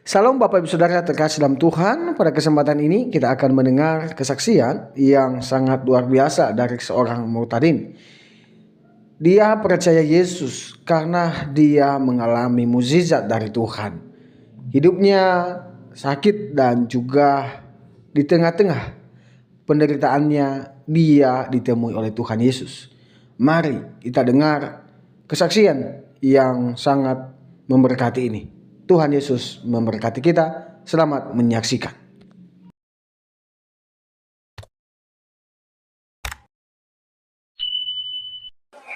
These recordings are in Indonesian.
Salam Bapak Ibu Saudara terkasih dalam Tuhan. Pada kesempatan ini kita akan mendengar kesaksian yang sangat luar biasa dari seorang Murtadin. Dia percaya Yesus karena dia mengalami mukjizat dari Tuhan. Hidupnya sakit dan juga di tengah-tengah penderitaannya dia ditemui oleh Tuhan Yesus. Mari kita dengar kesaksian yang sangat memberkati ini. Tuhan Yesus memberkati kita. Selamat menyaksikan.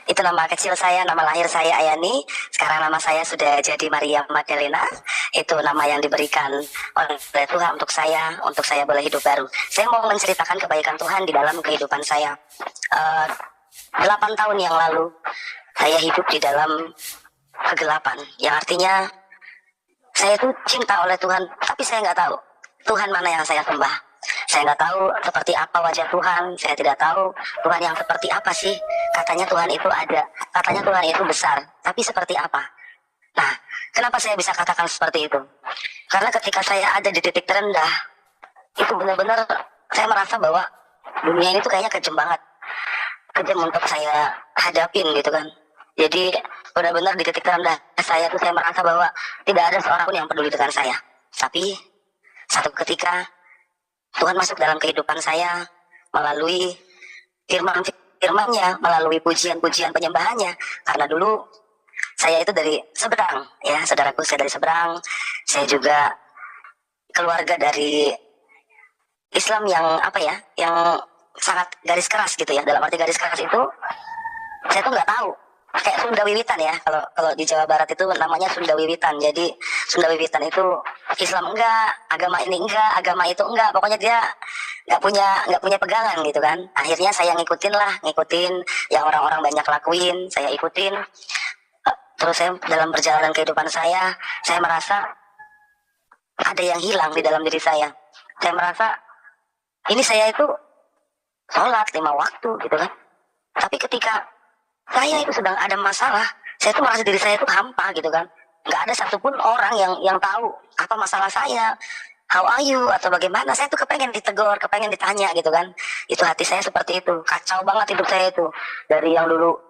Itu nama kecil saya, nama lahir saya Ayani. Sekarang nama saya sudah jadi Maria Magdalena. Itu nama yang diberikan oleh Tuhan untuk saya boleh hidup baru. Saya mau menceritakan kebaikan Tuhan di dalam kehidupan saya. 8 tahun yang lalu, saya hidup di dalam kegelapan. Yang artinya, saya itu cinta oleh Tuhan, tapi saya nggak tahu Tuhan mana yang saya sembah. Saya nggak tahu seperti apa wajah Tuhan. Saya tidak tahu Tuhan yang seperti apa sih. Katanya Tuhan itu ada, katanya Tuhan itu besar, tapi seperti apa? Nah, kenapa saya bisa katakan seperti itu? Karena ketika saya ada di titik terendah, itu benar-benar saya merasa bahwa dunia ini tuh kayaknya kejam banget, kejam untuk saya hadapin gitu kan. Jadi benar-benar di titik terendah saya tuh saya merasa bahwa tidak ada seorang pun yang peduli dengan saya. Tapi satu ketika Tuhan masuk dalam kehidupan saya melalui firman-nya, melalui pujian-pujian penyembahannya. Karena dulu saya itu dari seberang, ya saudaraku, saya dari seberang. Saya juga keluarga dari Islam yang yang sangat garis keras gitu ya. Dalam arti garis keras itu saya tuh nggak tahu. Kayak Sunda Wiwitan ya, kalau di Jawa Barat itu namanya Sunda Wiwitan. Jadi Sunda Wiwitan itu Islam enggak, agama ini enggak, agama itu enggak. Pokoknya dia nggak punya pegangan gitu kan. Akhirnya saya ngikutin yang orang-orang banyak lakuin, saya ikutin. Terus saya dalam perjalanan kehidupan saya merasa ada yang hilang di dalam diri saya. Saya merasa ini saya itu sholat 5 waktu gitu kan. Tapi ketika saya itu sedang ada masalah, saya tuh merasa diri saya itu hampa gitu kan. Nggak ada satupun orang yang tahu apa masalah saya, how are you, atau bagaimana. Saya tuh kepengen ditegur, kepengen ditanya gitu kan. Itu hati saya seperti itu, kacau banget hidup saya itu. Dari yang dulu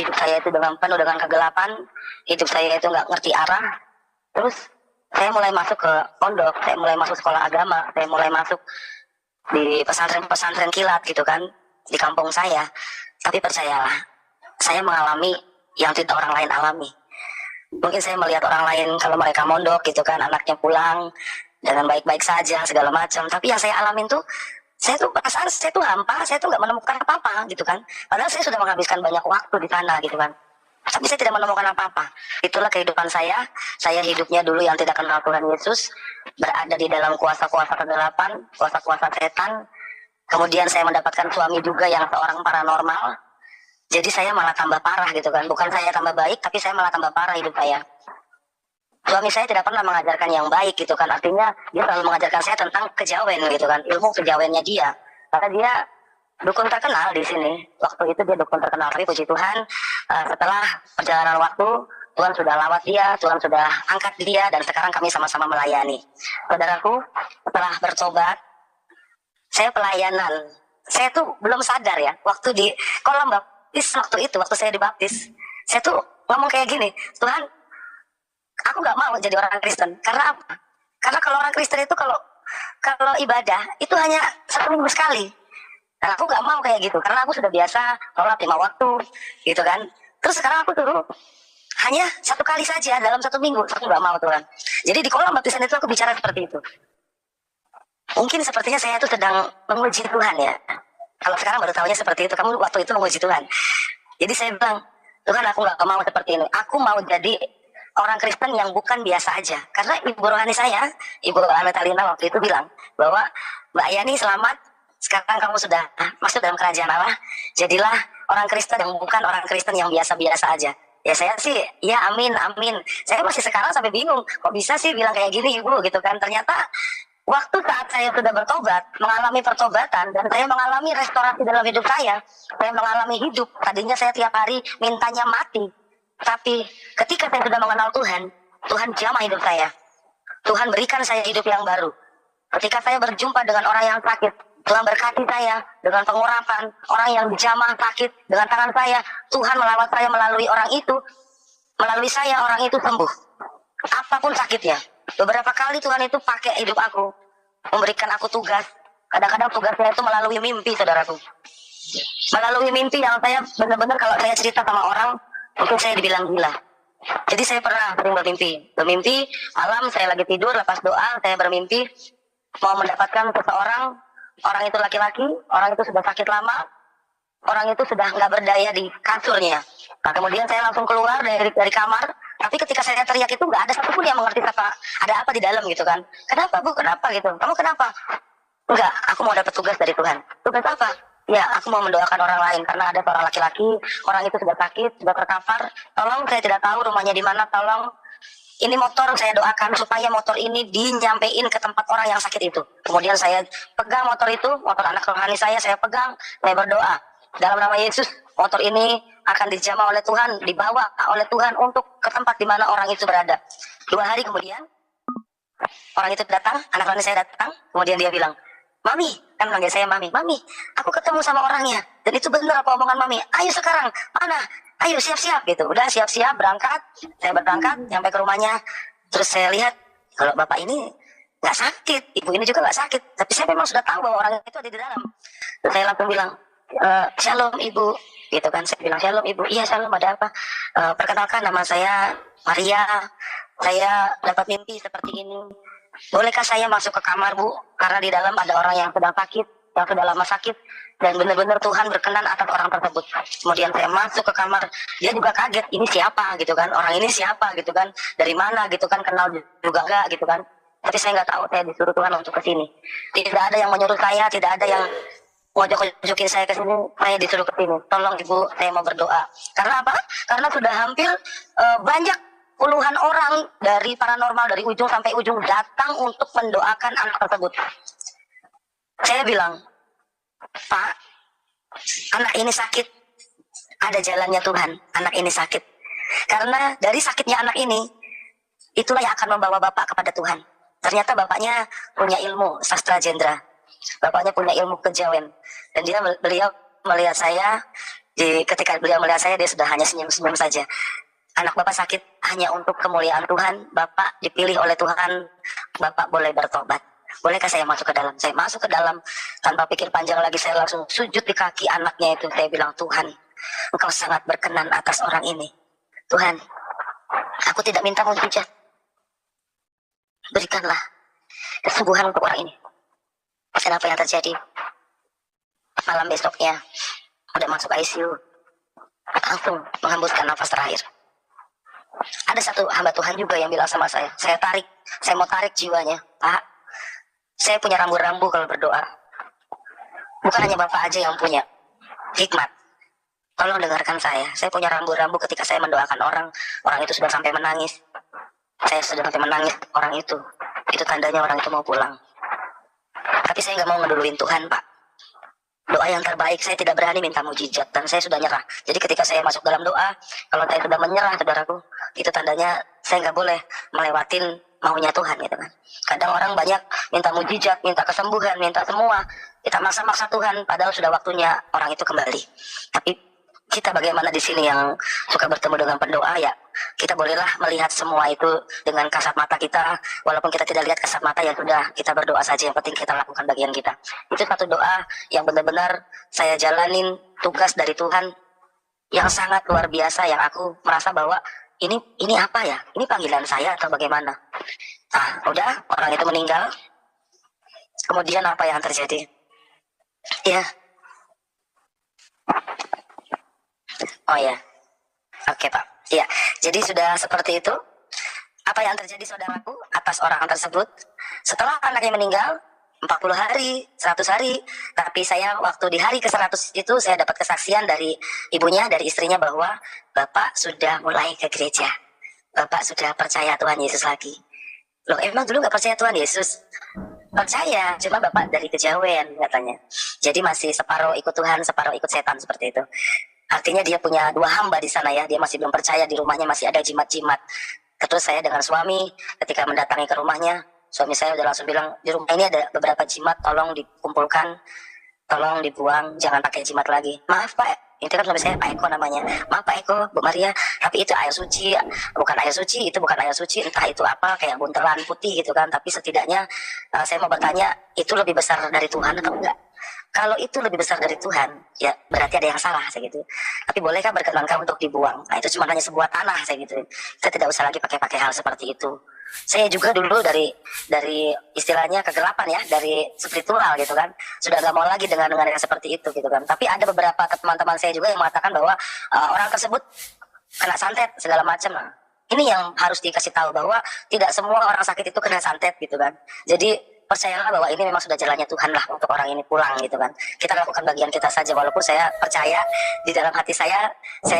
hidup saya itu penuh dengan kegelapan, hidup saya itu nggak ngerti arah. Terus saya mulai masuk ke pondok, saya mulai masuk sekolah agama, saya mulai masuk di pesantren-pesantren kilat gitu kan, di kampung saya. Tapi percayalah, saya mengalami yang tidak orang lain alami. Mungkin saya melihat orang lain kalau mereka mondok gitu kan, anaknya pulang dengan baik-baik saja segala macam. Tapi yang saya alamin tuh, saya tuh perasaan saya tuh hampa, saya tuh nggak menemukan apa-apa gitu kan. Padahal saya sudah menghabiskan banyak waktu di sana gitu kan. Tapi saya tidak menemukan apa-apa. Itulah kehidupan saya. Saya hidupnya dulu yang tidak kenal Tuhan Yesus, berada di dalam kuasa-kuasa kegelapan, kuasa-kuasa setan. Kemudian saya mendapatkan suami juga yang seorang paranormal. Jadi saya malah tambah parah gitu kan. Bukan saya tambah baik, tapi saya malah tambah parah hidup saya. Suami saya tidak pernah mengajarkan yang baik gitu kan. Artinya dia selalu mengajarkan saya tentang kejawen gitu kan. Ilmu kejawennya dia. Karena dia dukun terkenal di sini. Waktu itu dia dukun terkenal. Tapi puji Tuhan, setelah perjalanan waktu, Tuhan sudah lawat dia, Tuhan sudah angkat dia, dan sekarang kami sama-sama melayani. Saudaraku, setelah bertobat, saya pelayanan. Saya tuh belum sadar ya. Waktu di kolam waktu saya dibaptis, saya tuh ngomong kayak gini, Tuhan, aku nggak mau jadi orang Kristen. Karena apa? Karena kalau orang Kristen itu kalau ibadah itu hanya 1 minggu sekali. Nah, aku nggak mau kayak gitu, karena aku sudah biasa sholat 5 waktu, gitu kan. Terus sekarang aku suruh hanya 1 kali saja dalam 1 minggu. Aku nggak mau, Tuhan. Jadi di kolam baptisan itu aku bicara seperti itu. Mungkin sepertinya saya itu sedang menguji Tuhan ya. Kalau sekarang baru tahunya seperti itu, kamu waktu itu menguji Tuhan. Jadi saya bilang, Tuhan, aku nggak mau seperti ini. Aku mau jadi orang Kristen yang bukan biasa aja. Karena ibu rohani saya, Ibu Ametalina waktu itu bilang bahwa Mbak Yani selamat, sekarang kamu sudah masuk dalam kerajaan Allah. Jadilah orang Kristen yang bukan orang Kristen yang biasa-biasa aja. Ya saya sih, ya amin, amin. Saya masih sekarang sampai bingung, kok bisa sih bilang kayak gini ibu gitu kan. Ternyata waktu saat saya sudah bertobat, mengalami pertobatan, dan saya mengalami restorasi dalam hidup saya mengalami hidup. Tadinya saya tiap hari mintanya mati. Tapi ketika saya sudah mengenal Tuhan, Tuhan jamah hidup saya. Tuhan berikan saya hidup yang baru. Ketika saya berjumpa dengan orang yang sakit, Tuhan berkati saya dengan pengurapan. Orang yang dijamah sakit dengan tangan saya, Tuhan melawat saya melalui orang itu. Melalui saya orang itu sembuh. Apapun sakitnya. Beberapa kali Tuhan itu pakai hidup aku, memberikan aku tugas. Kadang-kadang tugasnya itu melalui mimpi, saudaraku. Melalui mimpi yang saya benar-benar kalau saya cerita sama orang, mungkin saya dibilang gila. Jadi saya pernah sering bermimpi malam saya lagi tidur, lepas doa saya bermimpi mau mendapatkan seseorang. Orang itu laki-laki, orang itu sudah sakit lama, orang itu sudah nggak berdaya di kasurnya. Nah, kemudian saya langsung keluar dari kamar, tapi ketika saya teriak itu nggak ada satupun yang mengerti apa ada apa di dalam gitu kan. Kenapa Bu? Kenapa gitu? Kamu kenapa? Enggak, aku mau dapat tugas dari Tuhan. Tugas apa? Ya, aku mau mendoakan orang lain karena ada seorang laki-laki, orang itu sudah sakit, sudah terkapar. Tolong, saya tidak tahu rumahnya di mana, tolong ini motor saya doakan supaya motor ini dinyampein ke tempat orang yang sakit itu. Kemudian saya pegang motor itu, motor anak rohani saya pegang, saya berdoa. Dalam nama Yesus, motor ini akan dijamah oleh Tuhan, dibawa oleh Tuhan untuk ke tempat di mana orang itu berada. 2 hari kemudian, orang itu datang, anak rohani saya datang, kemudian dia bilang, Mami, kan manggil saya Mami, Mami, aku ketemu sama orangnya, dan itu benar apa omongan Mami, ayo sekarang, mana? Ayo siap-siap gitu. Udah siap-siap berangkat. Saya berangkat sampai ke rumahnya. Terus saya lihat kalau bapak ini nggak sakit, ibu ini juga nggak sakit. Tapi saya memang sudah tahu bahwa orang itu ada di dalam. Terus saya langsung bilang, Shalom ibu, gitu kan. Saya bilang Shalom ibu. Iya Shalom, ada apa? Perkenalkan nama saya Maria. Saya dapat mimpi seperti ini. Bolehkah saya masuk ke kamar Bu? Karena di dalam ada orang yang sedang sakit, yang sudah lama sakit. Dan benar-benar Tuhan berkenan atas orang tersebut. Kemudian saya masuk ke kamar, dia juga kaget, ini siapa gitu kan, orang ini siapa gitu kan, dari mana gitu kan, kenal juga enggak gitu kan. Tapi saya nggak tahu, saya disuruh Tuhan untuk ke sini. Tidak ada yang menyuruh saya, tidak ada yang ngojok-ngojokin saya ke sini, saya disuruh ke sini. Tolong Ibu, saya mau berdoa. Karena apa? Karena sudah hampir banyak puluhan orang dari paranormal, dari ujung sampai ujung datang untuk mendoakan anak tersebut. Saya bilang, Pak, anak ini sakit, ada jalannya Tuhan, anak ini sakit. Karena dari sakitnya anak ini, itulah yang akan membawa Bapak kepada Tuhan. Ternyata Bapaknya punya ilmu sastra jendra, Bapaknya punya ilmu kejawen. Dan beliau melihat saya, ketika beliau melihat saya, dia sudah hanya senyum-senyum saja. Anak Bapak sakit hanya untuk kemuliaan Tuhan, Bapak dipilih oleh Tuhan, Bapak boleh bertobat. Bolehkah saya masuk ke dalam? Saya masuk ke dalam, tanpa pikir panjang lagi saya langsung sujud di kaki anaknya itu. Saya bilang, Tuhan, Engkau sangat berkenan atas orang ini. Tuhan, aku tidak minta mujizat. Berikanlah kesembuhan untuk orang ini. Dan apa yang terjadi? Malam besoknya, udah masuk ICU, langsung menghembuskan nafas terakhir. Ada satu hamba Tuhan juga yang bilang sama saya mau tarik jiwanya. Pak, saya punya rambu-rambu kalau berdoa. Bukan hanya Bapak aja yang punya hikmat. Tolong dengarkan saya punya rambu-rambu ketika saya mendoakan orang itu sudah sampai menangis. Saya sudah sampai menangis orang itu tandanya orang itu mau pulang. Tapi saya nggak mau ngeduluin Tuhan, Pak. Doa yang terbaik, saya tidak berani minta mujizat dan saya sudah nyerah. Jadi ketika saya masuk dalam doa, kalau saya sudah menyerah, saudaraku, itu tandanya saya nggak boleh melewatin maunya Tuhan gitu kan. Kadang orang banyak minta mujizat, minta kesembuhan, minta semua. Kita maksa-maksa Tuhan, padahal sudah waktunya orang itu kembali. Tapi kita bagaimana di sini yang suka bertemu dengan pendoa, ya kita bolehlah melihat semua itu dengan kasat mata kita. Walaupun kita tidak lihat kasat mata, ya sudah, kita berdoa saja. Yang penting kita lakukan bagian kita. Itu satu doa yang benar-benar saya jalanin, tugas dari Tuhan yang sangat luar biasa, yang aku merasa bahwa ini apa ya? Ini panggilan saya atau bagaimana? Nah, udah, orang itu meninggal. Kemudian apa yang terjadi? Ya. Oh ya. Oke, Pak. Ya, jadi sudah seperti itu. Apa yang terjadi, saudaraku, atas orang tersebut? Setelah anaknya meninggal, 40 hari, 100 hari. Tapi saya waktu di hari ke-100 itu saya dapat kesaksian dari ibunya, dari istrinya bahwa Bapak sudah mulai ke gereja. Bapak sudah percaya Tuhan Yesus lagi. Loh, emang dulu nggak percaya Tuhan Yesus? Percaya, cuma Bapak dari kejawen katanya. Jadi masih separuh ikut Tuhan, separuh ikut setan, seperti itu. Artinya dia punya 2 hamba di sana ya. Dia masih belum percaya, di rumahnya masih ada jimat-jimat. Terus saya dengan suami ketika mendatangi ke rumahnya, suami saya udah langsung bilang, di rumah ini ada beberapa jimat, tolong dikumpulkan, tolong dibuang, jangan pakai jimat lagi. Maaf Pak, itu kan suami saya Pak Eko namanya. Maaf Pak Eko, Bu Maria, tapi itu air suci, bukan air suci, itu bukan air suci, entah itu apa, kayak buntelan putih gitu kan. Tapi setidaknya saya mau bertanya, itu lebih besar dari Tuhan atau enggak? Kalau itu lebih besar dari Tuhan, ya berarti ada yang salah, saya gitu. Tapi bolehkah berkenankah untuk dibuang? Nah, itu cuma hanya sebuah tanah, saya gitu. Kita tidak usah lagi pakai hal seperti itu. Saya juga dulu dari istilahnya kegelapan ya, dari spiritual gitu kan, sudah nggak mau lagi dengan yang seperti itu gitu kan. Tapi ada beberapa teman-teman saya juga yang mengatakan bahwa orang tersebut kena santet segala macam. Nah, ini yang harus dikasih tahu bahwa tidak semua orang sakit itu kena santet gitu kan. Jadi percayalah bahwa ini memang sudah jalannya Tuhan lah untuk orang ini pulang gitu kan. Kita lakukan bagian kita saja, walaupun saya percaya di dalam hati saya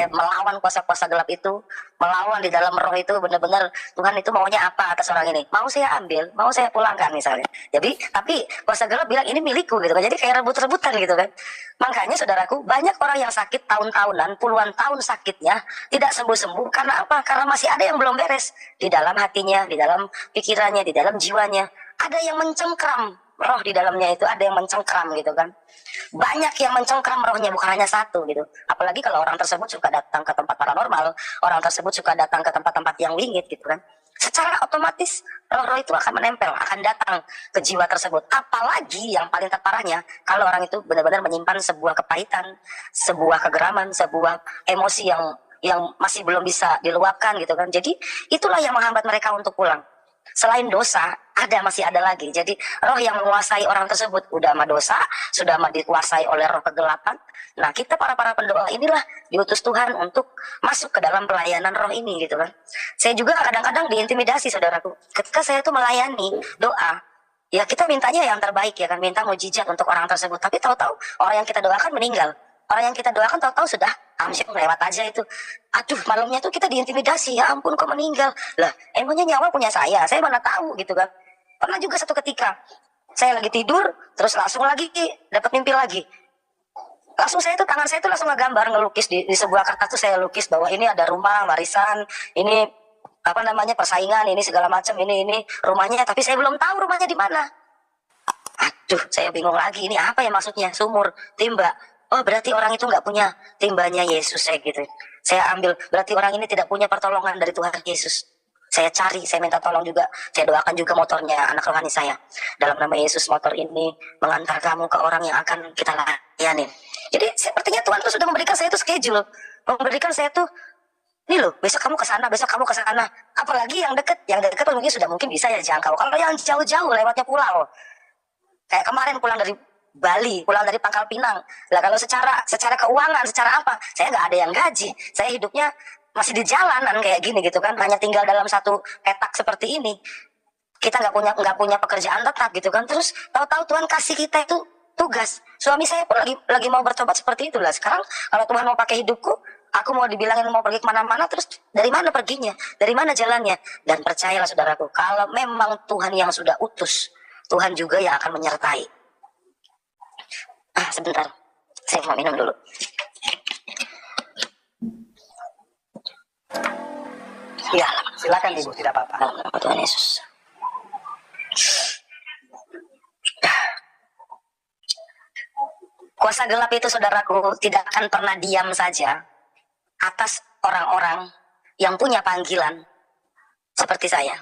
melawan kuasa-kuasa gelap itu, melawan di dalam roh itu, benar-benar Tuhan itu maunya apa atas orang ini. Mau saya ambil, mau saya pulangkan misalnya. Jadi tapi kuasa gelap bilang ini milikku gitu kan. Jadi kayak rebut-rebutan gitu kan. Makanya saudaraku, banyak orang yang sakit tahun-tahunan, puluhan tahun sakitnya tidak sembuh-sembuh. Karena apa? Karena masih ada yang belum beres di dalam hatinya, di dalam pikirannya, di dalam jiwanya. Ada yang mencengkram roh di dalamnya itu, ada yang mencengkram gitu kan. Banyak yang mencengkram rohnya, bukan hanya satu gitu. Apalagi kalau orang tersebut suka datang ke tempat paranormal, orang tersebut suka datang ke tempat-tempat yang wingit gitu kan. Secara otomatis roh-roh itu akan menempel, akan datang ke jiwa tersebut. Apalagi yang paling terparahnya, kalau orang itu benar-benar menyimpan sebuah kepahitan, sebuah kegeraman, sebuah emosi yang masih belum bisa diluapkan gitu kan. Jadi itulah yang menghambat mereka untuk pulang. Selain dosa, masih ada lagi. Jadi roh yang menguasai orang tersebut udah sama dosa, sudah sama dikuasai oleh roh kegelapan. Nah, kita para pendoa inilah diutus Tuhan untuk masuk ke dalam pelayanan roh ini gitu kan. Saya juga kadang-kadang diintimidasi saudaraku. Ketika saya tuh melayani doa, ya kita mintanya yang terbaik ya kan, minta mujizat untuk orang tersebut. Tapi tahu-tahu orang yang kita doakan meninggal. Orang yang kita doakan tahu-tahu sudah amsyik lewat aja itu. Aduh, malamnya tuh kita diintimidasi, ya ampun kok meninggal. Lah, emangnya nyawa punya saya mana tahu gitu kan. Pernah juga satu ketika, saya lagi tidur, terus langsung lagi dapat mimpi lagi. Langsung tangan saya tuh langsung ngegambar, ngelukis di sebuah kertas tuh saya lukis bahwa ini ada rumah, warisan, ini persaingan, ini segala macam, ini rumahnya, tapi saya belum tahu rumahnya di mana. Aduh, saya bingung lagi, ini apa ya maksudnya, sumur, timba. Oh, berarti orang itu nggak punya timbanya Yesus, saya gitu. Saya ambil, berarti orang ini tidak punya pertolongan dari Tuhan Yesus. Saya cari, saya minta tolong juga. Saya doakan juga motornya anak rohani saya. Dalam nama Yesus, motor ini mengantar kamu ke orang yang akan kita layani. Jadi sepertinya Tuhan tuh sudah memberikan saya tuh schedule. Memberikan saya tuh, nih loh, besok kamu ke sana, besok kamu ke sana. Apalagi yang dekat mungkin sudah mungkin bisa ya jangkau. Kalau yang jauh-jauh lewatnya pulau. Kayak kemarin pulang dari Bali, pulang dari Pangkal Pinang. Lah kalau secara keuangan, secara apa? Saya nggak ada yang gaji. Saya hidupnya masih di jalanan kayak gini gitu kan. Hanya tinggal dalam satu petak seperti ini. Kita nggak punya pekerjaan tetap gitu kan. Terus tahu-tahu Tuhan kasih kita itu tugas. Suami saya pun lagi mau bertobat seperti itulah. Sekarang kalau Tuhan mau pakai hidupku, aku mau dibilangin mau pergi kemana-mana, terus dari mana perginya? Dari mana jalannya? Dan percayalah saudaraku, kalau memang Tuhan yang sudah utus, Tuhan juga yang akan menyertai. Sebentar, saya mau minum dulu. Ya, silakan Ibu, tidak apa-apa. Dalam nama Tuhan Yesus. Kuasa gelap itu saudaraku tidak akan pernah diam saja atas orang-orang yang punya panggilan seperti saya.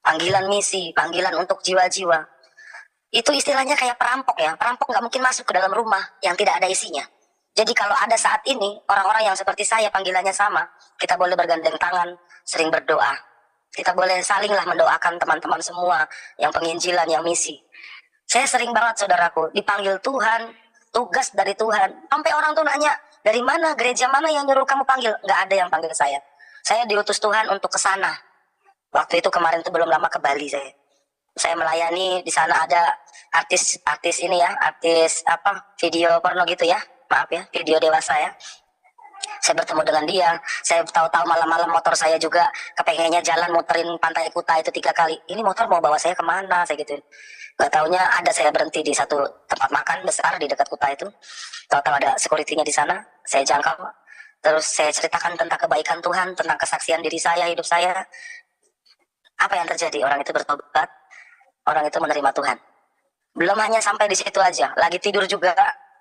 Panggilan misi, panggilan untuk jiwa-jiwa. Itu istilahnya kayak perampok ya. Perampok nggak mungkin masuk ke dalam rumah yang tidak ada isinya. Jadi kalau ada saat ini orang-orang yang seperti saya panggilannya sama, kita boleh bergandeng tangan, sering berdoa. Kita boleh salinglah mendoakan teman-teman semua yang penginjilan, yang misi. Saya sering banget saudaraku dipanggil Tuhan, tugas dari Tuhan. Sampai orang tuh nanya, dari mana, gereja mana yang nyuruh kamu panggil? Nggak ada yang panggil saya. Saya diutus Tuhan untuk ke sana. Waktu itu kemarin tuh belum lama ke Bali saya. Saya melayani di sana ada artis ini ya, video porno gitu ya, maaf ya, video dewasa ya. Saya bertemu dengan dia, saya tahu-tahu malam-malam motor saya juga kepengennya jalan muterin Pantai Kuta itu 3 kali. Ini motor mau bawa saya kemana, saya gitu. Gak taunya ada saya berhenti di satu tempat makan besar di dekat Kuta itu. Tahu-tahu ada security-nya di sana, saya jangkau. terus saya ceritakan tentang kebaikan Tuhan, tentang kesaksian diri saya, hidup saya. Apa yang terjadi? Orang itu bertobat, orang itu menerima Tuhan. Belum hanya sampai di situ aja, lagi tidur juga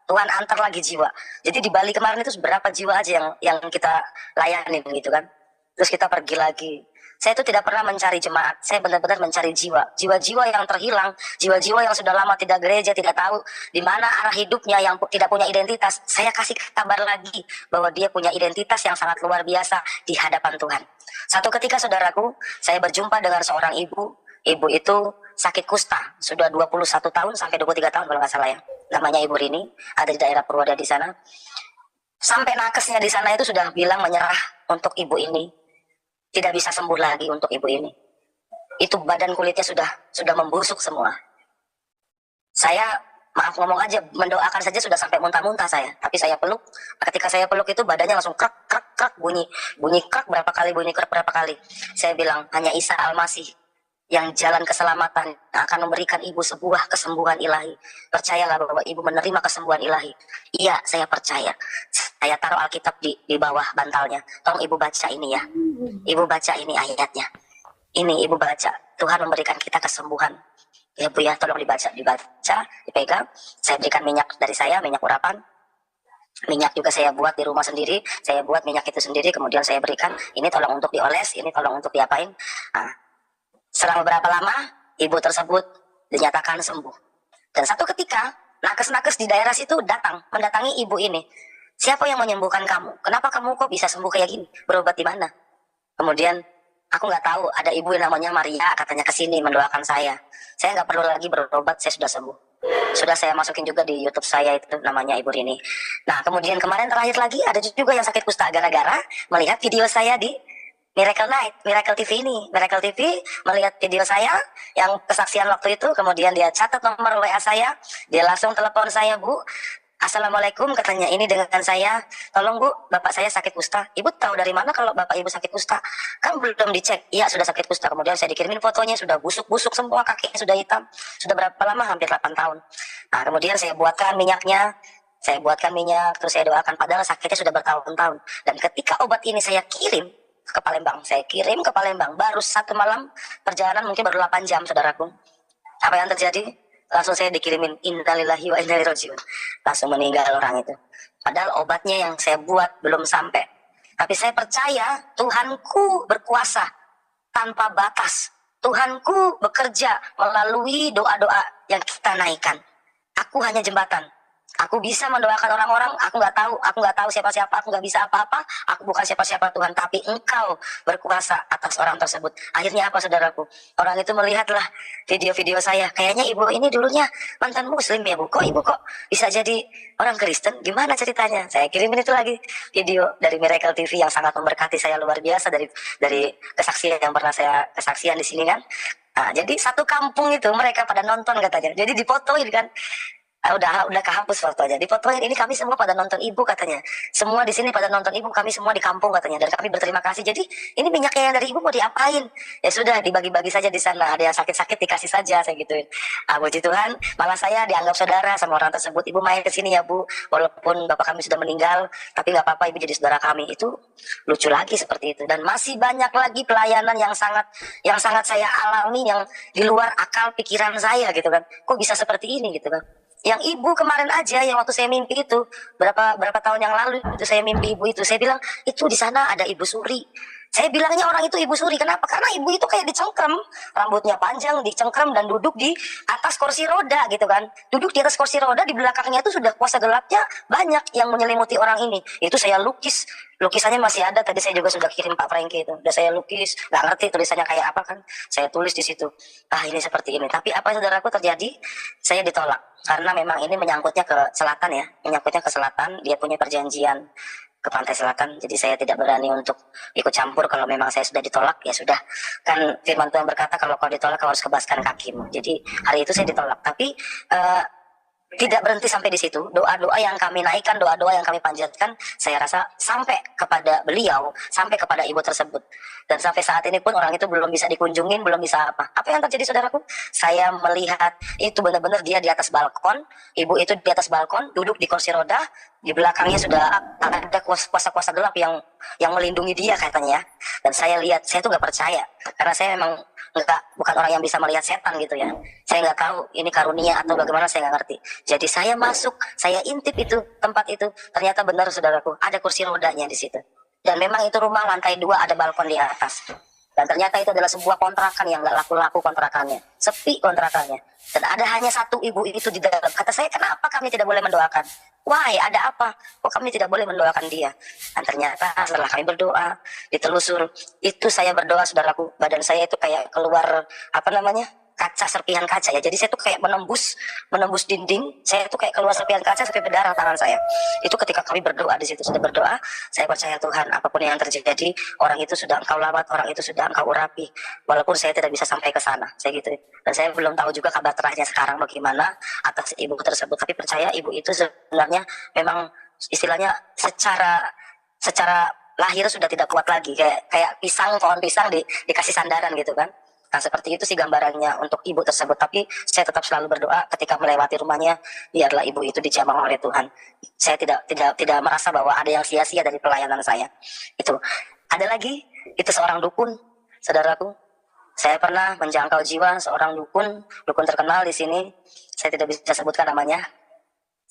Tuhan antar lagi jiwa. Jadi di Bali kemarin itu berapa jiwa aja yang kita layani gitu kan. Terus kita pergi lagi. Saya itu tidak pernah mencari jemaat, saya benar-benar mencari jiwa. Jiwa-jiwa yang terhilang, jiwa-jiwa yang sudah lama tidak gereja, tidak tahu di mana arah hidupnya, yang tidak punya identitas. Saya kasih kabar lagi bahwa dia punya identitas yang sangat luar biasa di hadapan Tuhan. Satu ketika saudaraku, saya berjumpa dengan seorang ibu. Ibu itu sakit kusta, sudah 21 tahun sampai 23 tahun kalau nggak salah ya. Namanya Ibu Rini, ada di daerah Purwoda di sana. Sampai nakesnya di sana itu sudah bilang menyerah untuk ibu ini. Tidak bisa sembuh lagi untuk ibu ini. Itu badan kulitnya sudah membusuk semua. Saya, maaf ngomong aja, mendoakan saja sudah sampai muntah-muntah saya. Tapi saya peluk, ketika saya peluk itu badannya langsung krak, krak, krak, bunyi krak berapa kali, bunyi krak berapa kali. Saya bilang, hanya Isa Al-Masih yang jalan keselamatan akan memberikan ibu sebuah kesembuhan ilahi. Percayalah bahwa ibu menerima kesembuhan ilahi. Iya, saya percaya. Saya taruh Alkitab di bawah bantalnya. Tolong ibu baca ini ya. Ibu baca ini ayatnya. Ini ibu baca. Tuhan memberikan kita kesembuhan. Ya Bu ya, tolong dibaca, dipegang. Saya berikan minyak dari saya, minyak urapan. Minyak juga saya buat di rumah sendiri. Saya buat minyak itu sendiri, kemudian saya berikan. Ini tolong untuk dioles, ini tolong untuk diapain. Nah, selama berapa lama ibu tersebut dinyatakan sembuh. Dan satu ketika nakes-nakes di daerah situ mendatangi ibu ini. Siapa yang menyembuhkan kamu? Kenapa kamu kok bisa sembuh kayak gini? Berobat di mana? Kemudian aku nggak tahu, ada ibu yang namanya Maria katanya kesini mendoakan saya. Saya nggak perlu lagi berobat, saya sudah sembuh. Sudah saya masukin juga di YouTube saya itu namanya Ibu Rini. Nah kemudian kemarin terakhir lagi ada juga yang sakit kusta gara-gara melihat video saya di Miracle Night, Miracle TV ini. Miracle TV melihat video saya yang kesaksian waktu itu, kemudian dia catat nomor WA saya, dia langsung telepon saya, Bu. Assalamualaikum, katanya, ini dengan saya. Tolong Bu, bapak saya sakit kusta. Ibu tahu dari mana kalau bapak ibu sakit kusta? Kan belum dicek. Iya, sudah sakit kusta. Kemudian saya dikirimin fotonya, sudah busuk-busuk semua, kakinya sudah hitam. Sudah berapa lama? Hampir 8 tahun. Nah, kemudian saya buatkan minyaknya. Saya buatkan minyak, terus saya doakan. Padahal sakitnya sudah bertahun-tahun. Dan ketika obat ini saya kirim ke Palembang, baru 1 malam perjalanan, mungkin baru 8 jam, saudaraku. Apa yang terjadi? Langsung saya dikirimin innalillahi wa inna ilaihi rajiun. Langsung meninggal orang itu. Padahal obatnya yang saya buat belum sampai. Tapi saya percaya Tuhanku berkuasa tanpa batas. Tuhanku bekerja melalui doa-doa yang kita naikkan. Aku hanya jembatan. Aku bisa mendoakan orang-orang, aku nggak tahu siapa-siapa, aku nggak bisa apa-apa, aku bukan siapa-siapa Tuhan, tapi Engkau berkuasa atas orang tersebut. Akhirnya apa, saudaraku? Orang itu melihatlah video-video saya, kayaknya ibu ini dulunya mantan muslim ya Bu, kok ibu kok bisa jadi orang Kristen? Gimana ceritanya? Saya kirimin itu lagi video dari Miracle TV yang sangat memberkati saya luar biasa, dari kesaksian yang pernah saya kesaksian di sini kan. Nah, jadi satu kampung itu mereka pada nonton katanya, jadi difotoin kan. Udah kehapus fotonya. Difotoin, ini kami semua pada nonton ibu katanya. Semua di sini pada nonton ibu, kami semua di kampung katanya. Dan kami berterima kasih. Jadi ini minyaknya yang dari ibu mau diapain? Ya sudah, dibagi-bagi saja di sana. Ada yang sakit-sakit dikasih saja, saya gituin. Puji Tuhan, malah saya dianggap saudara sama orang tersebut. Ibu main ke sini ya Bu, walaupun bapak kami sudah meninggal, tapi nggak apa-apa, ibu jadi saudara kami. Itu lucu lagi seperti itu. Dan masih banyak lagi pelayanan yang sangat saya alami, yang di luar akal pikiran saya gitu kan. Kok bisa seperti ini gitu kan? Yang ibu kemarin aja, yang waktu saya mimpi itu berapa tahun yang lalu itu saya mimpi ibu itu, saya bilang itu di sana ada Ibu Suri. Saya bilangnya orang itu Ibu Suri, kenapa? Karena ibu itu kayak dicengkrem, rambutnya panjang, dicengkrem dan duduk di atas kursi roda gitu kan. Duduk di atas kursi roda, di belakangnya itu sudah kuasa gelapnya banyak yang menyelimuti orang ini. Itu saya lukis, lukisannya masih ada, tadi saya juga sudah kirim Pak Franky itu. Udah saya lukis, nggak ngerti tulisannya kayak apa kan. Saya tulis di situ, ini seperti ini. Tapi apa saudaraku terjadi? Saya ditolak. Karena memang ini menyangkutnya ke selatan ya, dia punya perjanjian ke pantai selatan, jadi saya tidak berani untuk ikut campur. Kalau memang saya sudah ditolak, ya sudah. Kan firman Tuhan berkata kalau kau ditolak kau harus kebaskan kakimu. Jadi hari itu saya ditolak, tapi tidak berhenti sampai di situ. Doa-doa yang kami naikkan, doa-doa yang kami panjatkan, saya rasa sampai kepada beliau, sampai kepada ibu tersebut. Dan sampai saat ini pun orang itu belum bisa dikunjungin, belum bisa apa. Apa yang terjadi saudaraku? Saya melihat itu benar-benar dia di atas balkon, ibu itu di atas balkon, duduk di kursi roda, di belakangnya sudah ada kuasa-kuasa gelap yang melindungi dia katanya ya. Dan saya lihat, saya tuh gak percaya, karena saya memang bukan orang yang bisa melihat setan gitu ya. Saya nggak tahu ini karunia atau bagaimana, saya nggak ngerti. Jadi saya masuk, saya intip itu tempat itu, ternyata benar saudaraku, ada kursi rodanya di situ. Dan memang itu rumah lantai 2, ada balkon di atas. Dan ternyata itu adalah sebuah kontrakan yang nggak laku-laku kontrakannya, sepi kontrakannya. Dan ada hanya satu ibu itu di dalam. Kata saya, kenapa kami tidak boleh mendoakan? Why, ada apa? Kok kami tidak boleh mendoakan dia? Dan ternyata setelah kami berdoa, ditelusur, itu saya berdoa saudaraku, badan saya itu kayak keluar, apa namanya, kaca, serpihan kaca ya. Jadi saya tuh kayak menembus dinding, saya tuh kayak keluar serpihan kaca sampai berdarah tangan saya. Itu ketika kami berdoa di situ, sudah berdoa, saya percaya Tuhan, apapun yang terjadi, orang itu sudah Engkau lawat, orang itu sudah Engkau urapi. Walaupun saya tidak bisa sampai ke sana, saya gitu. Dan saya belum tahu juga kabar terakhirnya sekarang bagaimana atas ibu tersebut, tapi percaya ibu itu sebenarnya memang istilahnya secara lahir sudah tidak kuat lagi, kayak pisang, pohon pisang dikasih sandaran gitu kan. Nah seperti itu sih gambarannya untuk ibu tersebut. Tapi saya tetap selalu berdoa ketika melewati rumahnya, biarlah ibu itu dijamah oleh Tuhan. Saya tidak merasa bahwa ada yang sia-sia dari pelayanan saya. Itu ada lagi, itu seorang dukun, saudaraku. Saya pernah menjangkau jiwa seorang dukun terkenal di sini. Saya tidak bisa sebutkan namanya.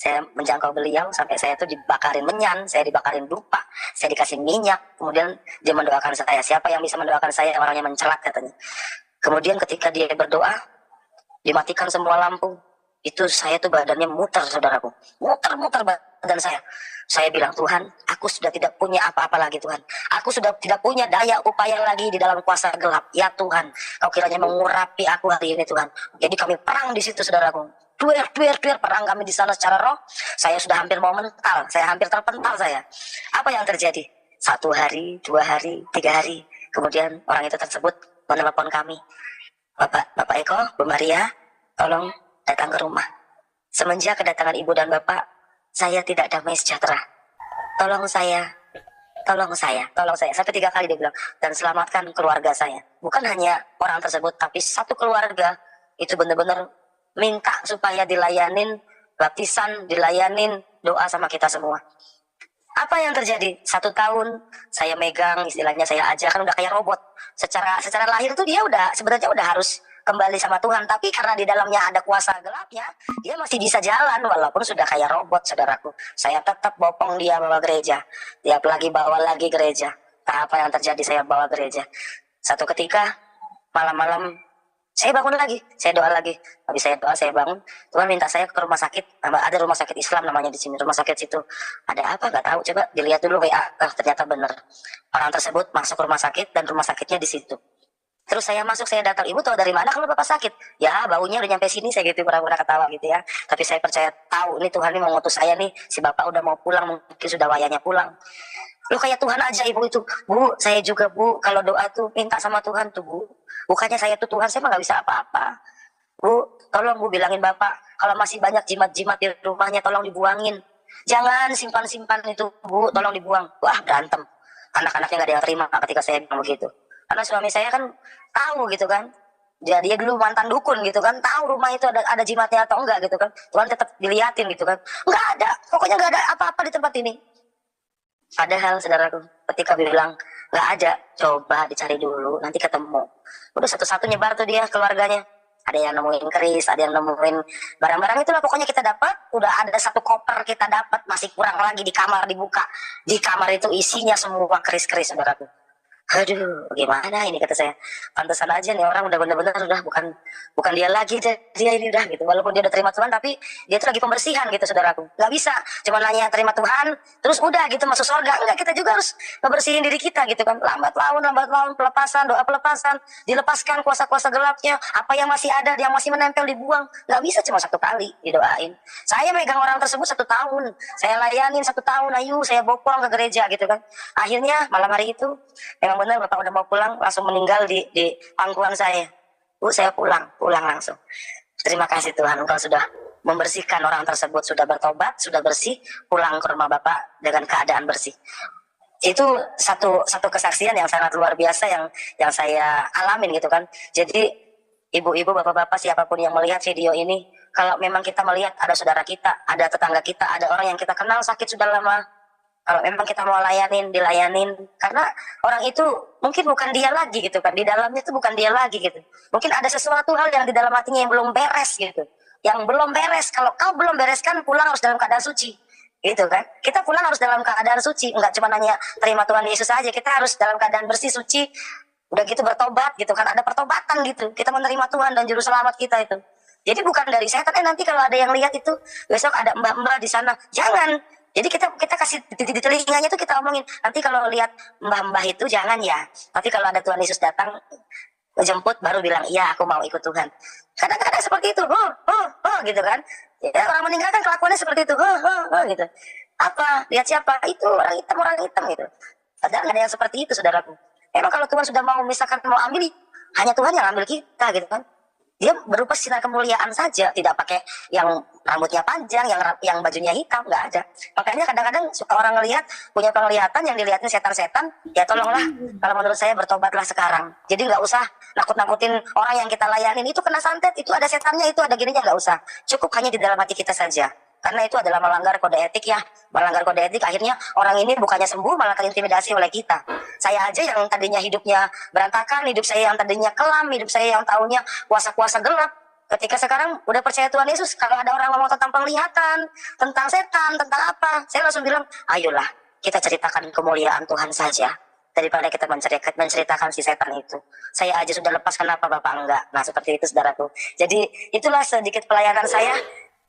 Saya menjangkau beliau sampai saya itu dibakarin menyan, saya dibakarin dupa, saya dikasih minyak. Kemudian dia mendoakan saya. Siapa yang bisa mendoakan saya? Orangnya mencelat katanya. Kemudian ketika dia berdoa, dimatikan semua lampu. Itu saya tuh badannya muter saudaraku. Muter badan saya. Saya bilang, Tuhan, aku sudah tidak punya apa-apa lagi Tuhan. Aku sudah tidak punya daya upaya lagi di dalam kuasa gelap. Ya Tuhan, Kau kiranya mengurapi aku hari ini Tuhan. Jadi kami perang di situ saudaraku. Duer, perang kami di sana secara roh. Saya sudah hampir mau mental. Saya hampir terpental saya. Apa yang terjadi? 1 hari, 2 hari, 3 hari. Kemudian orang itu tersebut menelepon kami. Bapak Eko, Bu Maria, tolong datang ke rumah. Semenjak kedatangan ibu dan bapak, saya tidak damai sejahtera. Tolong saya. Sampai 3 kali dia bilang. Dan selamatkan keluarga saya. Bukan hanya orang tersebut, tapi satu keluarga. Itu benar-benar minta supaya dilayanin baptisan, dilayanin doa sama kita semua. Apa yang terjadi? 1 tahun saya megang, istilahnya saya ajarkan udah kayak robot. Secara lahir tuh dia sebenarnya udah harus kembali sama Tuhan, tapi karena di dalamnya ada kuasa gelapnya, dia masih bisa jalan walaupun sudah kayak robot, saudaraku. Saya tetap bopong dia bawa gereja, tiap lagi bawa lagi gereja. Nah, apa yang terjadi? Saya bawa gereja. Satu ketika malam-malam saya bangun lagi, saya doa lagi. Habis saya doa, saya bangun. Tuhan minta saya ke rumah sakit. Ada rumah sakit Islam namanya di sini. Rumah sakit situ. Ada apa? Gak tahu. Coba dilihat dulu WA. Ternyata benar. Orang tersebut masuk rumah sakit dan rumah sakitnya di situ. Terus saya masuk, saya datang. Ibu tahu dari mana kalau bapak sakit? Ya, baunya udah nyampe sini. Saya gitu pura-pura ketawa gitu ya. Tapi saya percaya tahu nih Tuhan ini mau ngutus saya nih. Si bapak udah mau pulang, mungkin sudah wayanya pulang. Lu kayak Tuhan aja ibu itu. Bu, saya juga bu. Kalau doa tuh minta sama Tuhan tuh bu. Bukannya saya tuh Tuhan, saya mah gak bisa apa-apa. Bu, tolong bu bilangin bapak, kalau masih banyak jimat-jimat di rumahnya tolong dibuangin. Jangan simpan-simpan itu bu, tolong dibuang. Wah berantem. Anak-anaknya gak ada yang terima ketika saya bilang begitu. Karena suami saya kan tahu gitu kan. Dia dulu mantan dukun gitu kan. Tahu rumah itu ada jimatnya atau enggak gitu kan. Tuhan tetap diliatin gitu kan. Enggak ada, pokoknya gak ada apa-apa di tempat ini. Padahal saudaraku, ketika bilang nggak ada, coba dicari dulu, nanti ketemu. Udah satu-satu nyebar tuh dia keluarganya. Ada yang nemuin keris, ada yang nemuin barang-barang itulah pokoknya kita dapat. Udah ada 1 koper kita dapat, masih kurang lagi di kamar dibuka. Di kamar itu isinya semua keris-keris saudaraku. Aduh, gimana ini kata saya. Pantesan aja nih orang udah benar-benar udah bukan dia lagi, dia ini udah gitu. Walaupun dia udah terima Tuhan, tapi dia tuh lagi pembersihan gitu saudaraku. Gak bisa cuma nanya terima Tuhan, terus udah gitu masuk surga. Enggak, kita juga harus membersihin diri kita gitu kan. Lambat laun, pelepasan, doa pelepasan, dilepaskan kuasa-kuasa gelapnya. Apa yang masih ada, yang masih menempel dibuang. Gak bisa cuma 1 kali didoain. Saya megang orang tersebut 1 tahun. Saya layanin 1 tahun, ayo saya bopong ke gereja gitu kan. Akhirnya malam hari itu memang benar bapak udah mau pulang, langsung meninggal di pangkuan saya. Bu, saya pulang langsung. Terima kasih Tuhan, Engkau sudah membersihkan orang tersebut, sudah bertobat, sudah bersih, pulang ke rumah Bapak dengan keadaan bersih. Itu satu kesaksian yang sangat luar biasa yang saya alamin gitu kan. Jadi ibu-ibu, bapak-bapak, siapapun yang melihat video ini, kalau memang kita melihat ada saudara kita, ada tetangga kita, ada orang yang kita kenal sakit sudah lama, kalau memang kita mau layanin, dilayanin. Karena orang itu mungkin bukan dia lagi gitu kan, di dalamnya itu bukan dia lagi gitu. Mungkin ada sesuatu hal yang di dalam hatinya yang belum beres gitu, yang belum beres. Kalau kau belum bereskan, pulang harus dalam keadaan suci gitu kan. Kita pulang harus dalam keadaan suci, enggak cuma nanya terima Tuhan Yesus aja, kita harus dalam keadaan bersih, suci, udah gitu bertobat gitu kan, ada pertobatan gitu, kita menerima Tuhan dan juru selamat kita itu. Jadi bukan dari setan, nanti kalau ada yang lihat itu besok ada mbak-mbak di sana, jangan. Jadi kita kasih di telinganya itu kita omongin, nanti kalau lihat mbah-mbah itu jangan ya, tapi kalau ada Tuhan Yesus datang menjemput baru bilang iya aku mau ikut Tuhan. Kadang-kadang seperti itu, gitu kan. Ya, orang meninggal kan kelakuannya seperti itu, gitu. Apa? Lihat siapa? Itu orang hitam gitu. Padahal nggak ada yang seperti itu, saudaraku. Emang kalau Tuhan sudah mau misalkan mau ambil, hanya Tuhan yang ambil kita gitu kan. Dia berupa sinar kemuliaan saja, tidak pakai yang rambutnya panjang, yang bajunya hitam, nggak ada. Makanya kadang-kadang suka orang ngelihat, punya penglihatan yang dilihatin setan-setan, ya tolonglah, kalau menurut saya bertobatlah sekarang. Jadi nggak usah nakut-nakutin orang yang kita layanin, itu kena santet, itu ada setannya, itu ada gininya, nggak usah. Cukup hanya di dalam hati kita saja. Karena itu adalah melanggar kode etik ya. Melanggar kode etik, akhirnya orang ini bukannya sembuh, malah terintimidasi oleh kita. Saya aja yang tadinya hidupnya berantakan, hidup saya yang tadinya kelam, hidup saya yang taunya puasa-puasa gelap. Ketika sekarang udah percaya Tuhan Yesus, kalau ada orang ngomong tentang penglihatan, tentang setan, tentang apa, saya langsung bilang, ayolah kita ceritakan kemuliaan Tuhan saja, daripada kita menceritakan si setan itu. Saya aja sudah lepas, kenapa Bapak enggak? Nah seperti itu saudaraku. Jadi itulah sedikit pelayanan saya.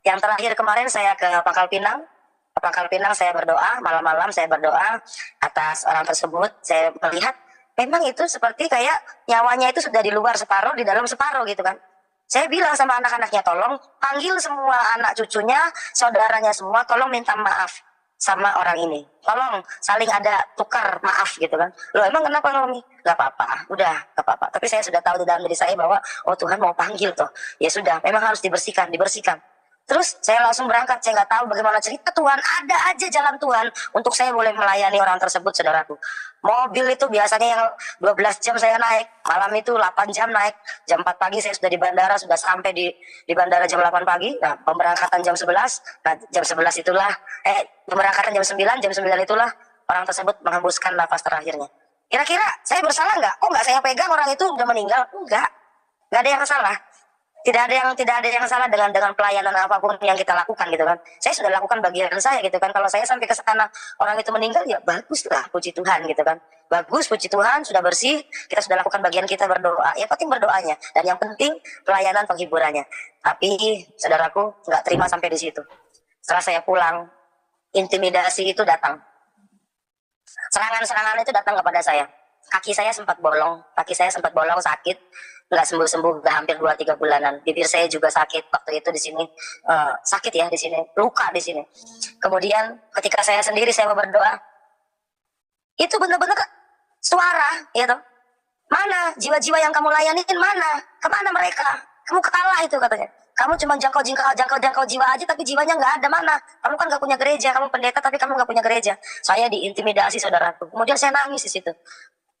Yang terakhir kemarin saya ke Pangkal Pinang. Ke Pangkal Pinang saya berdoa, malam-malam saya berdoa atas orang tersebut. Saya melihat memang itu seperti kayak nyawanya itu sudah di luar separuh, di dalam separuh gitu kan. Saya bilang sama anak-anaknya, tolong panggil semua anak cucunya, saudaranya semua, tolong minta maaf sama orang ini. Tolong saling ada tukar maaf gitu kan. Loh emang kenapa Naomi? Gak apa-apa, udah gak apa-apa. Tapi saya sudah tahu di dalam diri saya bahwa oh Tuhan mau panggil toh. Ya sudah, memang harus dibersihkan. Terus saya langsung berangkat, saya nggak tahu bagaimana cerita Tuhan, ada aja jalan Tuhan untuk saya boleh melayani orang tersebut, saudaraku. Mobil itu biasanya yang 12 jam saya naik, malam itu 8 jam naik, jam 4 pagi saya sudah di bandara, sudah sampai di bandara jam 8 pagi, nah pemberangkatan jam 11, nah jam 11 itulah, pemberangkatan jam 9 itulah orang tersebut menghembuskan nafas terakhirnya. Kira-kira saya bersalah nggak? Kok nggak saya pegang orang itu udah meninggal? Enggak ada yang salah. Tidak ada yang salah dengan pelayanan apapun yang kita lakukan gitu kan. Saya sudah lakukan bagian saya gitu kan. Kalau saya sampai ke sana orang itu meninggal ya baguslah, puji Tuhan gitu kan. Bagus, puji Tuhan, sudah bersih, kita sudah lakukan bagian kita berdoa. Yang penting berdoanya dan yang penting pelayanan penghiburannya. Tapi saudaraku nggak terima sampai di situ. Setelah saya pulang, intimidasi itu datang. Serangan-serangan itu datang kepada saya. Kaki saya sempat bolong sakit, nggak sembuh-sembuh, udah hampir 2-3 bulanan. Bibir saya juga sakit waktu itu di sini, sakit ya di sini, luka di sini. Kemudian ketika saya sendiri saya mau berdoa, itu benar-benar suara, gitu. Mana jiwa-jiwa yang kamu layanin, mana? Kemana mereka? Kamu kalah itu katanya. Kamu cuma jangkau jiwa aja, tapi jiwanya nggak ada, mana? Kamu kan nggak punya gereja, kamu pendeta tapi kamu nggak punya gereja. Saya diintimidasi saudaraku. Kemudian saya nangis di situ.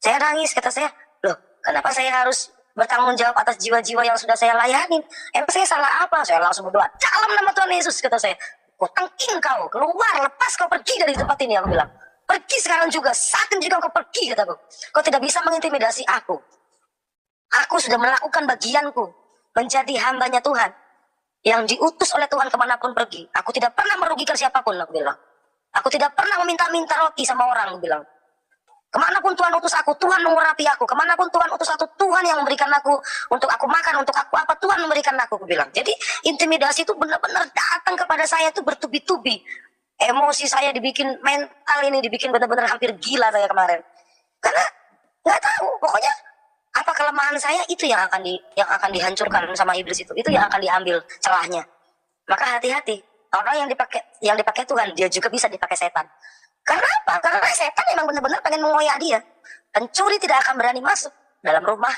Saya nangis, kata saya, loh kenapa saya harus bertanggung jawab atas jiwa-jiwa yang sudah saya layanin? Emang saya salah apa? Saya langsung berdoa, dalam nama Tuhan Yesus, kata saya, kau tangking kau, keluar, lepas kau pergi dari tempat ini, aku bilang. Pergi sekarang juga, saat ini juga kau pergi, kataku. Kau tidak bisa mengintimidasi aku. Aku sudah melakukan bagianku, menjadi hambanya Tuhan, yang diutus oleh Tuhan kemanapun pergi. Aku tidak pernah merugikan siapapun, aku bilang. Aku tidak pernah meminta-minta roti sama orang, aku bilang. Kemanapun Tuhan utus aku, Tuhan mengurapi aku. Kemanapun Tuhan utus aku, Tuhan yang memberikan aku untuk aku makan, untuk aku apa, Tuhan memberikan aku bilang. Jadi intimidasi itu benar-benar datang kepada saya itu bertubi-tubi. Emosi saya dibikin mental ini, dibikin benar-benar hampir gila saya kemarin. Karena nggak tahu, pokoknya apa kelemahan saya itu yang akan dihancurkan sama iblis itu yang akan diambil celahnya. Maka hati-hati, orang yang dipakai Tuhan, dia juga bisa dipakai setan. Karena apa? Karena setan memang benar-benar pengen mengoyak dia. Pencuri tidak akan berani masuk dalam rumah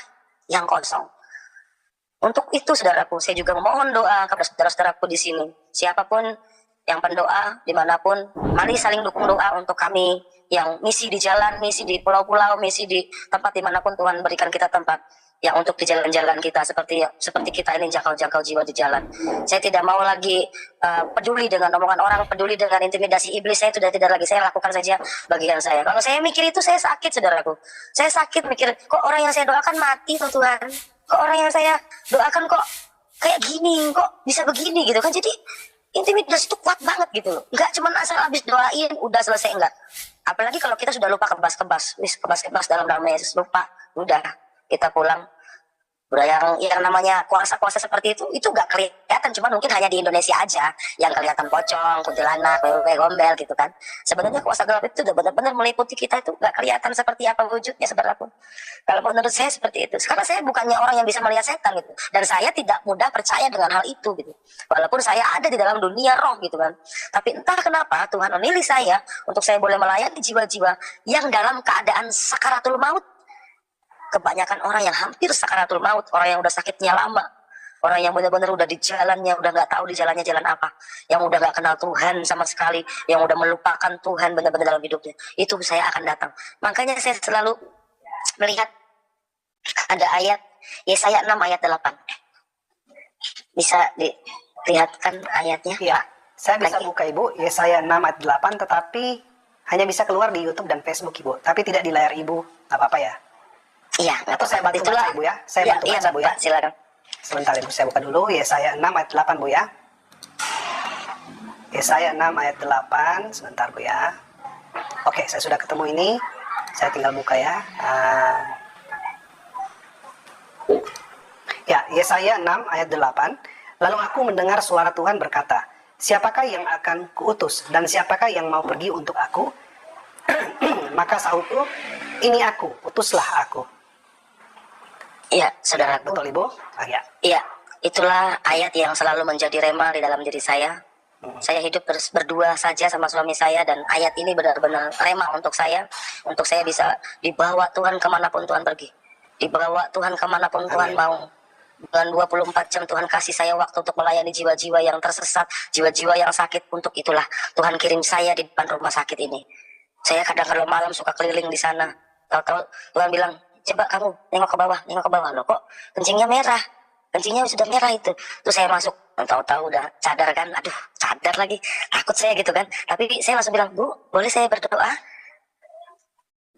yang kosong. Untuk itu saudaraku, saya juga memohon doa kepada saudara-saudaraku di sini. Siapapun yang pendoa, dimanapun, mari saling dukung doa untuk kami yang misi di jalan, misi di pulau-pulau, misi di tempat dimanapun Tuhan berikan kita tempat. Yang untuk di jalan-jalan kita seperti kita ini jangkau-jangkau jiwa di jalan. Saya tidak mau lagi peduli dengan omongan orang, peduli dengan intimidasi iblis. Saya sudah tidak lagi, saya lakukan saja bagian saya. Kalau saya mikir itu saya sakit saudaraku. Saya sakit mikir, kok orang yang saya doakan mati tuh Tuhan. Kok orang yang saya doakan kok kayak gini, kok bisa begini gitu kan. Jadi intimidasi itu kuat banget gitu loh. Enggak cuma asal habis doain udah selesai, enggak. Apalagi kalau kita sudah lupa kebas-kebas, kebas-kebas dalam nama Yesus, lupa, udah kita pulang. Udah yang namanya kuasa-kuasa seperti itu gak kelihatan, cuma mungkin hanya di Indonesia aja yang kelihatan pocong, kuntilanak, wewe, gombel gitu kan. Sebenarnya kuasa gelap itu udah benar-benar meliputi kita, itu gak kelihatan seperti apa wujudnya saudaraku. Kalau menurut saya seperti itu. Karena saya bukannya orang yang bisa melihat setan gitu, dan saya tidak mudah percaya dengan hal itu gitu. Walaupun saya ada di dalam dunia roh gitu kan, tapi entah kenapa Tuhan memilih saya untuk saya boleh melayani jiwa-jiwa yang dalam keadaan sakaratul maut. Kebanyakan orang yang hampir sakaratul maut, orang yang udah sakitnya lama, orang yang benar-benar udah di jalannya, udah nggak tahu di jalannya jalan apa, yang udah nggak kenal Tuhan sama sekali, yang udah melupakan Tuhan benar-benar dalam hidupnya, itu saya akan datang. Makanya saya selalu melihat ada ayat Yesaya 6 ayat 8. Bisa dilihatkan ayatnya? Ya, saya bisa Lagi. buka Ibu, Yesaya 6 ayat 8, tetapi hanya bisa keluar di YouTube dan Facebook Ibu, tapi tidak di layar Ibu, nggak apa-apa ya? Iya, Atau saya bantu baca Ibu ya? Saya bantu baca Bu ya? Pak, silakan. Sebentar Ibu, saya buka dulu Yesaya 6 ayat 8 Bu ya. Yesaya 6 ayat 8, sebentar Bu ya. Oke, saya sudah ketemu ini. Saya tinggal buka ya. Ya, Yesaya 6 ayat 8. Lalu aku mendengar suara Tuhan berkata, siapakah yang akan kuutus dan siapakah yang mau pergi untuk aku? Maka sahutku, ini aku, utuslah aku. Iya, saudaraku. Betul Ibu? Ya. Iya, itulah ayat yang selalu menjadi rema di dalam diri saya. Saya hidup berdua saja sama suami saya, dan ayat ini benar-benar rema untuk saya bisa dibawa Tuhan kemanapun Tuhan pergi, dibawa Tuhan kemanapun Tuhan mau. Dengan 24 jam Tuhan kasih saya waktu untuk melayani jiwa-jiwa yang tersesat, jiwa-jiwa yang sakit. Untuk itulah Tuhan kirim saya di depan rumah sakit ini. Saya kadang kalau malam suka keliling di sana. Tahu-tahu Tuhan bilang, coba kamu nengok ke bawah, loh kok kencingnya merah, kencingnya sudah merah itu. Terus saya masuk, tahu-tahu udah cadar kan, aduh cadar lagi, takut saya gitu kan. Tapi saya langsung bilang, Bu, boleh saya berdoa?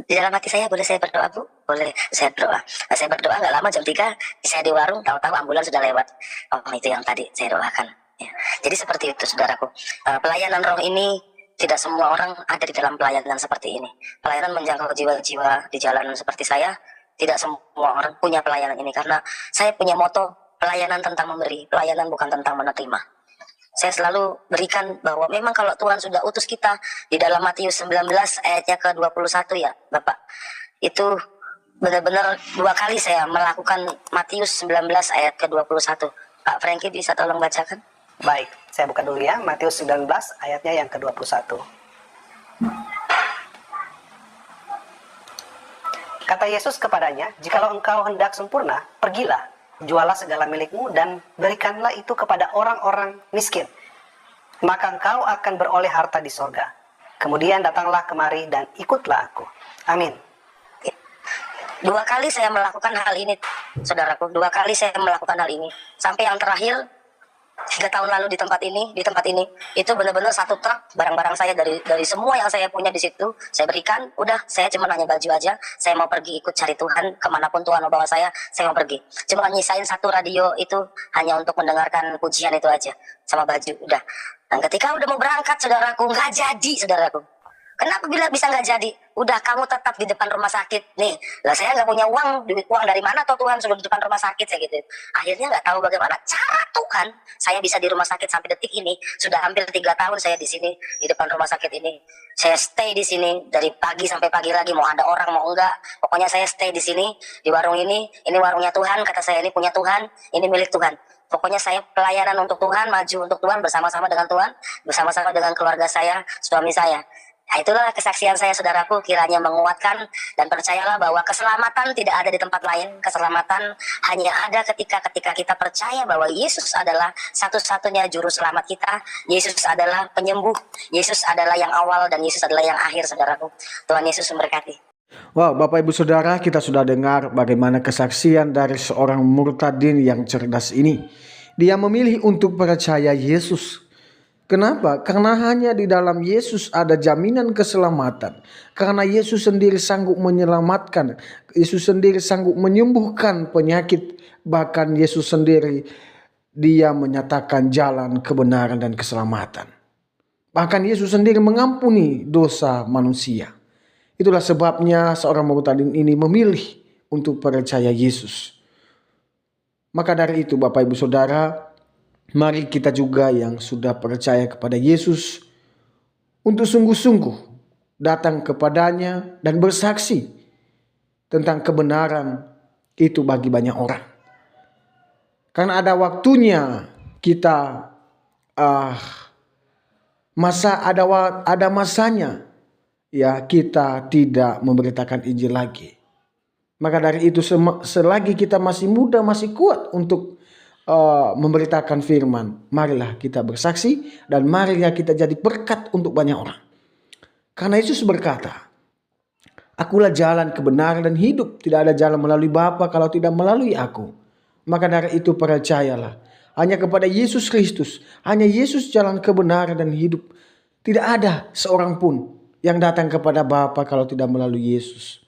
Di dalam hati saya, boleh saya berdoa Bu? Boleh, saya berdoa. Nah, saya berdoa nggak lama, jam 3, saya di warung, tahu-tahu ambulans sudah lewat. Oh, itu yang tadi saya doakan. Ya. Jadi seperti itu saudaraku. Pelayanan roh ini, tidak semua orang ada di dalam pelayanan seperti ini. Pelayanan menjangkau jiwa-jiwa di jalan seperti saya, tidak semua orang punya pelayanan ini. Karena saya punya moto, pelayanan tentang memberi, pelayanan bukan tentang menerima. Saya selalu berikan bahwa memang kalau Tuhan sudah utus kita, di dalam Matius 19 ayatnya ke-21 ya Bapak, itu benar-benar 2 kali saya melakukan Matius 19 ayat ke-21. Pak Franky bisa tolong bacakan? Baik, saya buka dulu ya, Matius 19 ayatnya yang ke-21. Kata Yesus kepadanya, jikalau engkau hendak sempurna, pergilah, jualah segala milikmu dan berikanlah itu kepada orang-orang miskin. Maka engkau akan beroleh harta di sorga. Kemudian datanglah kemari dan ikutlah aku. Amin. 2 kali saya melakukan hal ini, saudaraku. 2 kali saya melakukan hal ini. Sampai yang terakhir, 3 tahun lalu di tempat ini, itu benar-benar 1 truk barang-barang saya dari semua yang saya punya di situ, saya berikan. Udah, saya cuma hanya baju aja. Saya mau pergi ikut cari Tuhan, kemanapun Tuhan mau bawa saya mau pergi. Cuma nyisain 1 radio itu hanya untuk mendengarkan pujian itu aja, sama baju, udah. Dan ketika udah mau berangkat, saudaraku, nggak jadi, saudaraku. Kenapa bisa nggak jadi? Udah, kamu tetap di depan rumah sakit. Nih, lah saya nggak punya uang, duit uang dari mana toh Tuhan sudah di depan rumah sakit, saya gitu. Akhirnya nggak tahu bagaimana cara Tuhan, saya bisa di rumah sakit sampai detik ini. Sudah hampir 3 tahun saya di sini, di depan rumah sakit ini. Saya stay di sini dari pagi sampai pagi lagi, mau ada orang mau enggak. Pokoknya saya stay di sini, di warung ini warungnya Tuhan, kata saya ini punya Tuhan, ini milik Tuhan. Pokoknya saya pelayanan untuk Tuhan, maju untuk Tuhan, bersama-sama dengan Tuhan, bersama-sama dengan keluarga saya, suami saya. Nah, itulah kesaksian saya saudaraku, kiranya menguatkan, dan percayalah bahwa keselamatan tidak ada di tempat lain. Keselamatan hanya ada ketika kita percaya bahwa Yesus adalah satu-satunya juru selamat kita. Yesus adalah penyembuh, Yesus adalah yang awal, dan Yesus adalah yang akhir, saudaraku. Tuhan Yesus memberkati. Wow, Bapak Ibu Saudara, kita sudah dengar bagaimana kesaksian dari seorang murtadin yang cerdas ini. Dia memilih untuk percaya Yesus. Kenapa? Karena hanya di dalam Yesus ada jaminan keselamatan. Karena Yesus sendiri sanggup menyelamatkan. Yesus sendiri sanggup menyembuhkan penyakit. Bahkan Yesus sendiri, dia menyatakan jalan kebenaran dan keselamatan. Bahkan Yesus sendiri mengampuni dosa manusia. Itulah sebabnya seorang murtadin ini memilih untuk percaya Yesus. Maka dari itu Bapak Ibu Saudara, mari kita juga yang sudah percaya kepada Yesus untuk sungguh-sungguh datang kepadanya dan bersaksi tentang kebenaran itu bagi banyak orang. Karena ada waktunya kita ada masanya ya kita tidak memberitakan Injil lagi. Maka dari itu selagi kita masih muda, masih kuat untuk memberitakan firman, marilah kita bersaksi dan marilah kita jadi berkat untuk banyak orang. Karena Yesus berkata, akulah jalan kebenaran dan hidup, tidak ada jalan melalui Bapa kalau tidak melalui aku. Maka dari itu percayalah hanya kepada Yesus Kristus, hanya Yesus jalan kebenaran dan hidup. Tidak ada seorang pun yang datang kepada Bapa kalau tidak melalui Yesus.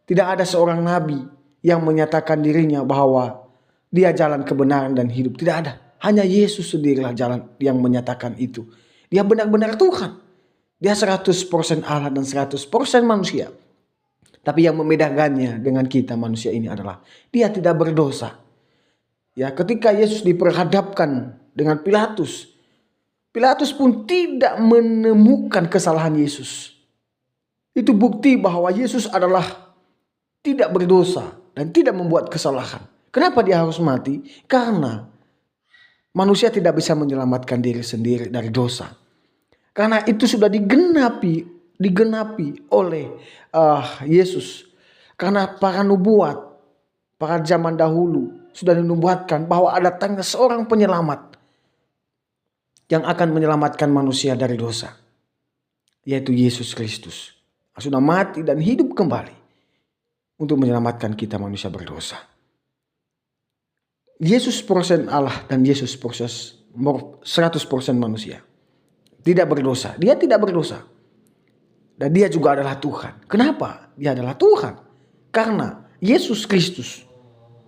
Tidak ada seorang nabi yang menyatakan dirinya bahwa dia jalan kebenaran dan hidup. Tidak ada. Hanya Yesus sendirilah jalan yang menyatakan itu. Dia benar-benar Tuhan. Dia 100% Allah dan 100% manusia. Tapi yang membedakannya dengan kita manusia ini adalah dia tidak berdosa. Ya, ketika Yesus diperhadapkan dengan Pilatus, Pilatus pun tidak menemukan kesalahan Yesus. Itu bukti bahwa Yesus adalah tidak berdosa dan tidak membuat kesalahan. Kenapa dia harus mati? Karena manusia tidak bisa menyelamatkan diri sendiri dari dosa. Karena itu sudah digenapi oleh Yesus. Karena para nubuat, para zaman dahulu sudah dinubuatkan bahwa ada datangnya seorang penyelamat yang akan menyelamatkan manusia dari dosa, yaitu Yesus Kristus. Sudah mati dan hidup kembali untuk menyelamatkan kita manusia berdosa. Yesus persen Allah dan Yesus 100% manusia. Tidak berdosa. Dia tidak berdosa. Dan dia juga adalah Tuhan. Kenapa? Dia adalah Tuhan. Karena Yesus Kristus,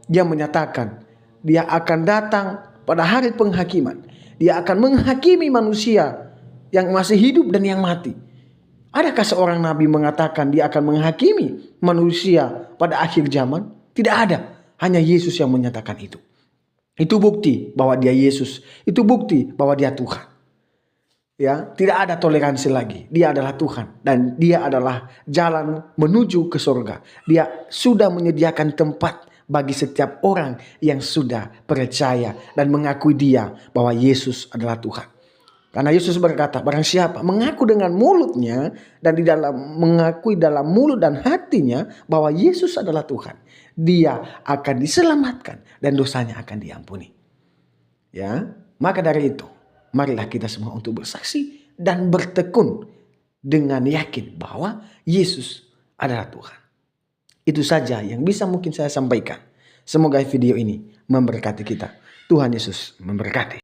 dia menyatakan dia akan datang pada hari penghakiman. Dia akan menghakimi manusia yang masih hidup dan yang mati. Adakah seorang nabi mengatakan dia akan menghakimi manusia pada akhir zaman? Tidak ada. Hanya Yesus yang menyatakan itu. Itu bukti bahwa dia Yesus. Itu bukti bahwa dia Tuhan. Ya, tidak ada toleransi lagi. Dia adalah Tuhan dan dia adalah jalan menuju ke surga. Dia sudah menyediakan tempat bagi setiap orang yang sudah percaya dan mengakui dia bahwa Yesus adalah Tuhan. Karena Yesus berkata, barang siapa mengaku dengan mulutnya dan mengakui dalam mulut dan hatinya bahwa Yesus adalah Tuhan, dia akan diselamatkan dan dosanya akan diampuni. Ya, maka dari itu, marilah kita semua untuk bersaksi dan bertekun dengan yakin bahwa Yesus adalah Tuhan. Itu saja yang bisa mungkin saya sampaikan. Semoga video ini memberkati kita. Tuhan Yesus memberkati.